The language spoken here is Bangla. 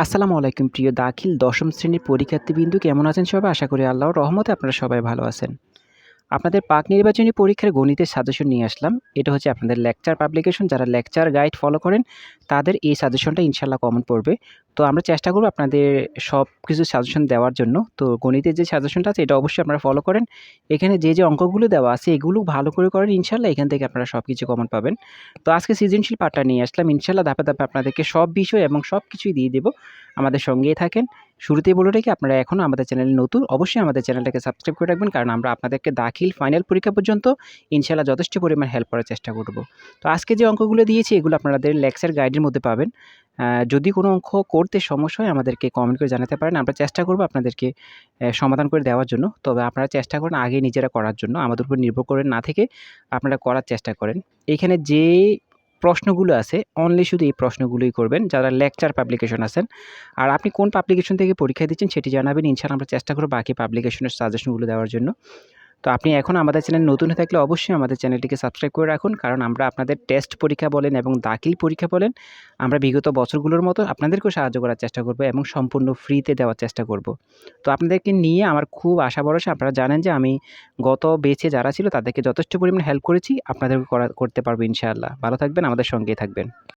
আসসালামু আলাইকুম প্রিয় দাখিল দশম শ্রেণীর পরীক্ষার্থীবৃন্দু কেমন আছেন সবাই? আশা করি আল্লাহর রহমতে আপনারা সবাই ভালো আছেন। আপনাদের পাক নির্বাচনী পরীক্ষার গণিতের সাজেশন নিয়ে আসলাম। এটা হচ্ছে আপনাদের লেকচার পাবলিকেশন। যারা লেকচার গাইড ফলো করেন তাদের এই সাজেশনটা ইনশাআল্লাহ কমন পড়বে। তো আমরা চেষ্টা করব আপনাদের সবকিছু সাজেশন দেওয়ার জন্য। তো গণিতের যে সাজেশনটা আছে এটা অবশ্যই আপনারা ফলো করেন। এখানে যে অঙ্কগুলো দেওয়া আছে এগুলো ভালো করে করেন ইনশাআল্লাহ এখান থেকে আপনারা সবকিছু কমন পাবেন। তো আজকে সৃজনশীল পার্টটা নিয়ে আসলাম। ইনশাআল্লাহ ধাপে, ধাপে আপনাদেরকে সব বিষয় এবং সবকিছুই দিয়ে দেব। আমাদের সঙ্গেই থাকেন। শুরুতেই বলে রাখি আপনারা এখনও আমাদের চ্যানেলে নতুন, অবশ্যই আমাদের চ্যানেলটাকে সাবস্ক্রাইব করে রাখবেন। কারণ আমরা আপনাদেরকে দাখিল ফাইনাল পরীক্ষা পর্যন্ত ইনশাআল্লাহ যথেষ্ট পরিমাণ হেল্প করার চেষ্টা করব। তো আজকে যে অঙ্কগুলো দিয়েছি এগুলো আপনাদের লেকচার গাইডের মধ্যে পাবেন। যদি কোনো অঙ্ক করতে সমস্যা হয় আমাদেরকে কমেন্ট করে জানাতে পারেন। আমরা চেষ্টা করব আপনাদেরকে সমাধান করে দেওয়ার জন্য। তবে আপনারা চেষ্টা করেন আগে নিজেরা করার জন্য। আমাদের উপর নির্ভর করে না থেকে আপনারা করার চেষ্টা করেন। এইখানে যে প্রশ্নগুলো আছে অনলি শুধু এই প্রশ্নগুলোই করবেন যারা লেকচার পাবলিকেশন আছেন। আর আপনি কোন পাবলিকেশন থেকে পরীক্ষা দিচ্ছেন সেটি জানাবেন। ইনশাআল্লাহ আমরা চেষ্টা করব বাকি পাবলিকেশনের সাজেশনগুলো দেওয়ার জন্য। তো আপনি এখন আমাদের চ্যানেল নতুন হয়ে থাকলে অবশ্যই আমাদের চ্যানেলটিকে সাবস্ক্রাইব করে রাখুন। কারণ আমরা আপনাদের টেস্ট পরীক্ষা বলেন এবং দাখিল পরীক্ষা বলেন, আমরা বিগত বছরগুলোর মতো আপনাদেরকেও সাহায্য করার চেষ্টা করব এবং সম্পূর্ণ ফ্রিতে দেওয়ার চেষ্টা করব। তো আপনাদেরকে নিয়ে আমার খুব আশা ভরসা। আপনারা জানেন যে আমি গত ব্যাচে যারা ছিল তাদেরকে যথেষ্ট পরিমাণে হেল্প করেছি। আপনাদেরকে করতে পারবো ইনশাআল্লাহ। ভালো থাকবেন, আমাদের সঙ্গেই থাকবেন।